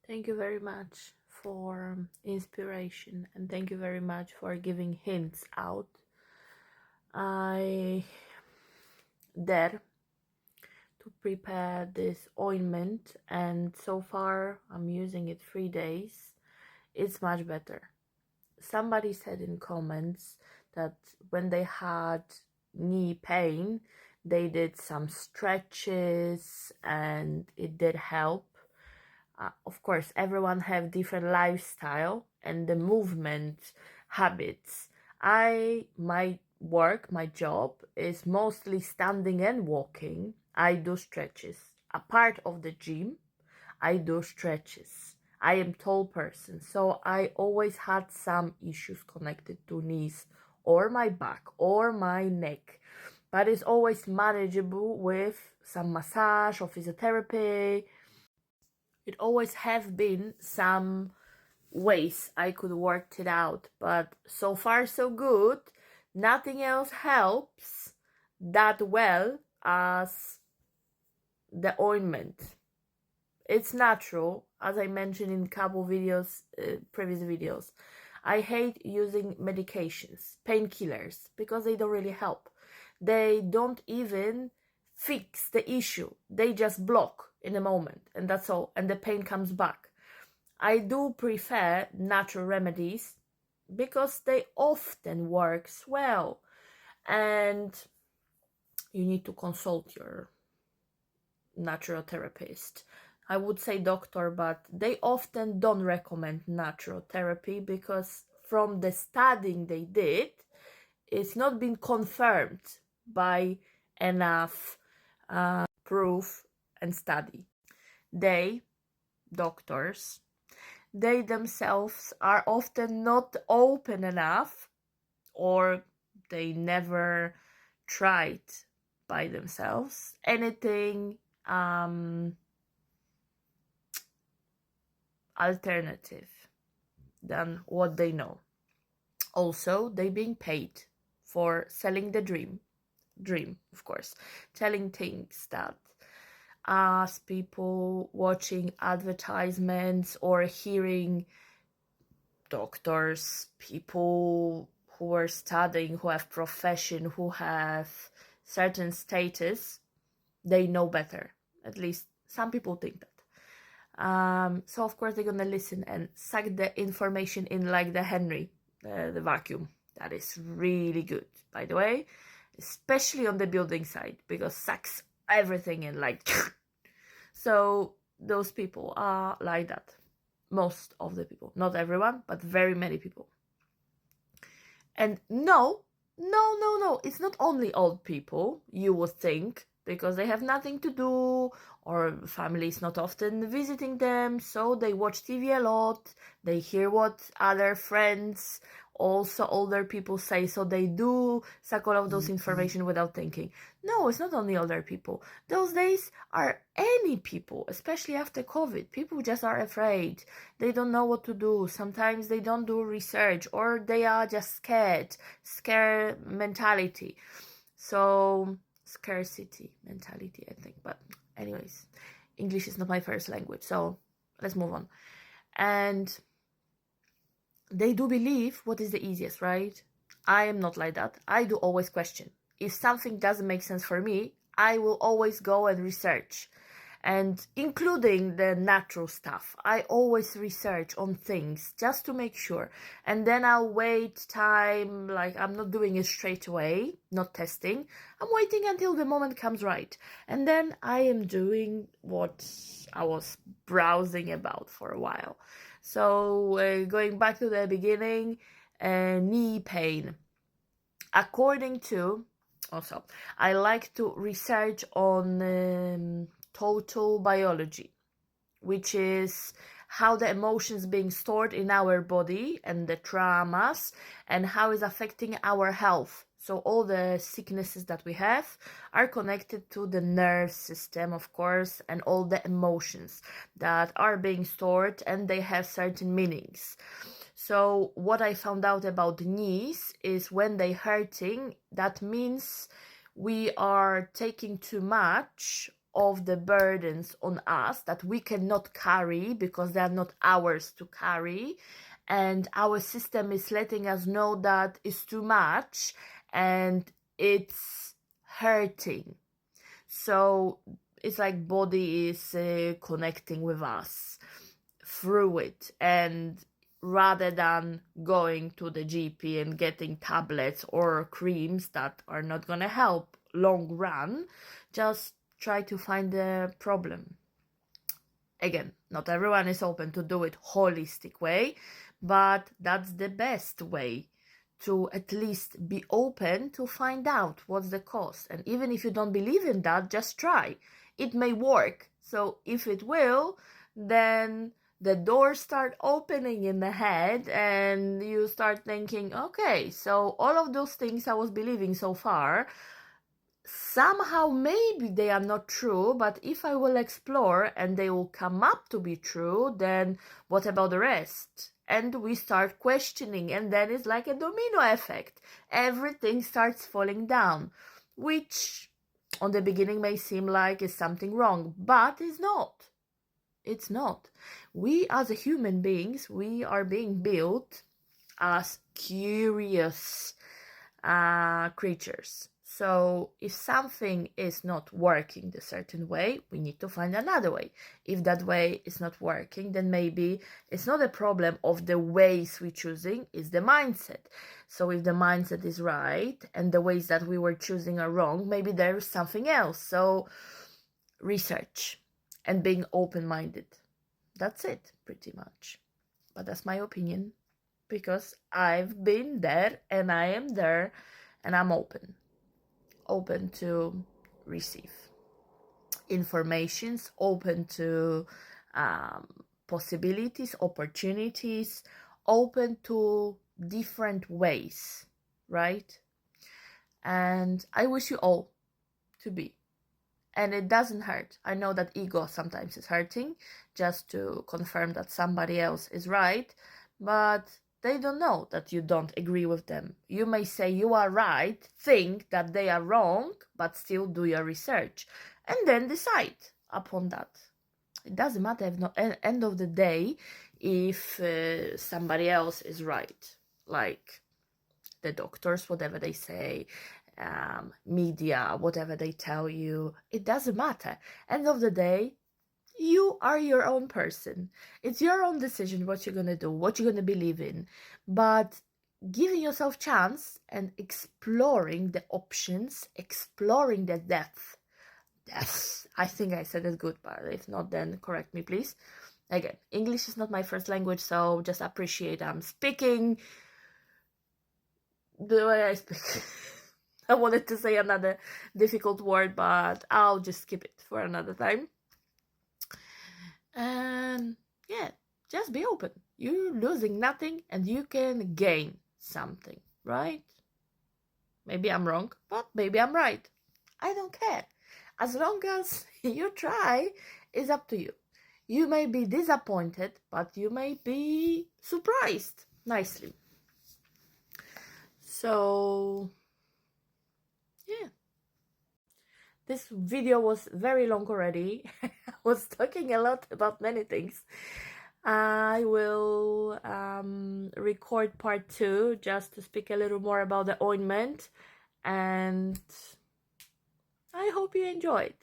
Thank you very much for inspiration, and thank you very much for giving hints out. I dare to prepare this ointment, and so far I'm using it 3 days. It's much better. Somebody said in comments that when they had knee pain, they did some stretches and it did help. Of course, everyone have different lifestyle and the movement habits. My job is mostly standing and walking. I do stretches. A part of the gym, I do stretches. I am tall person, so I always had some issues connected to knees or my back or my neck. But it's always manageable with some massage or physiotherapy. It always have been some ways I could work it out, but so far so good. Nothing else helps that well as the ointment. It's natural, as I mentioned in couple videos, previous videos. I hate using medications, painkillers, because they don't really help. They don't even fix the issue. They just block in a moment, and that's all, and the pain comes back. I do prefer natural remedies because they often works well, and you need to consult your natural therapist. I would say doctor, but they often don't recommend natural therapy because from the studying they did, it's not been confirmed by enough proof and study. Doctors, they themselves are often not open enough, or they never tried by themselves anything alternative than what they know. Also, they being paid for selling the dream, of course, telling things that us people watching advertisements or hearing doctors, people who are studying, who have profession, who have certain status, they know better. At least some people think that. So of course they're gonna listen and suck the information in like the Henry, the vacuum. That is really good, by the way, especially on the building side, because sucks everything in like. So those people are like that. Most of the people, not everyone, but very many people. And no, it's not only old people, you would think, because they have nothing to do or family is not often visiting them, so they watch TV a lot, they hear what other friends, also older people say, so they do suck all of those information without thinking. No, it's not only older people. Those days are any people, especially after COVID. People just are afraid. They don't know what to do. Sometimes they don't do research, or they are just scared. Scare mentality. So scarcity mentality, I think. But anyways, English is not my first language, so let's move on. And they do believe what is the easiest, right? I am not like that. I do always question. If something doesn't make sense for me, I will always go and research. And including the natural stuff, I always research on things just to make sure. And then I'll wait time, like I'm not doing it straight away, not testing. I'm waiting until the moment comes right. And then I am doing what I was browsing about for a while. So going back to the beginning, knee pain. According to, also, I like to research on total biology, which is how the emotions being stored in our body and the traumas and how it's affecting our health. So all the sicknesses that we have are connected to the nerve system, of course, and all the emotions that are being stored, and they have certain meanings. So what I found out about the knees is when they hurting, that means we are taking too much of the burdens on us that we cannot carry because they are not ours to carry, and our system is letting us know that it's too much and it's hurting. So it's like body is connecting with us through it, and rather than going to the GP and getting tablets or creams that are not gonna help long run, just try to find the problem. Again, not everyone is open to do it holistic way, but that's the best way to at least be open to find out what's the cause. And even if you don't believe in that, just try. It may work. So if it will, then the doors start opening in the head and you start thinking, okay, so all of those things I was believing so far, somehow maybe they are not true, but if I will explore and they will come up to be true, then what about the rest? And we start questioning, and then it's like a domino effect. Everything starts falling down, which on the beginning may seem like is something wrong, but it's not. It's not. We as human beings, we are being built as curious creatures. So if something is not working the certain way, we need to find another way. If that way is not working, then maybe it's not a problem of the ways we're choosing, it's the mindset. So if the mindset is right and the ways that we were choosing are wrong, maybe there is something else. So research and being open-minded. That's it, pretty much. But that's my opinion, because I've been there and I am there, and I'm open to receive informations, open to possibilities, opportunities, open to different ways, right? And I wish you all to be. And it doesn't hurt. I know that ego sometimes is hurting just to confirm that somebody else is right, but they don't know that you don't agree with them. You may say you are right, think that they are wrong, but still do your research and then decide upon that. It doesn't matter at end of the day if somebody else is right, like the doctors, whatever they say, media, whatever they tell you, it doesn't matter. End of the day, you are your own person. It's your own decision what you're gonna do, what you're gonna believe in. But giving yourself chance and exploring the options, exploring the depth. I think I said it good, but if not, then correct me, please. Again, English is not my first language, so just appreciate I'm speaking the way I speak. I wanted to say another difficult word, but I'll just skip it for another time. And yeah, just be open. You're losing nothing and you can gain something, right? Maybe I'm wrong, but maybe I'm right. I don't care. As long as you try, it's up to you. You may be disappointed, but you may be surprised nicely. So yeah, this video was very long already. I was talking a lot about many things. I will record part 2 just to speak a little more about the ointment, and I hope you enjoyed.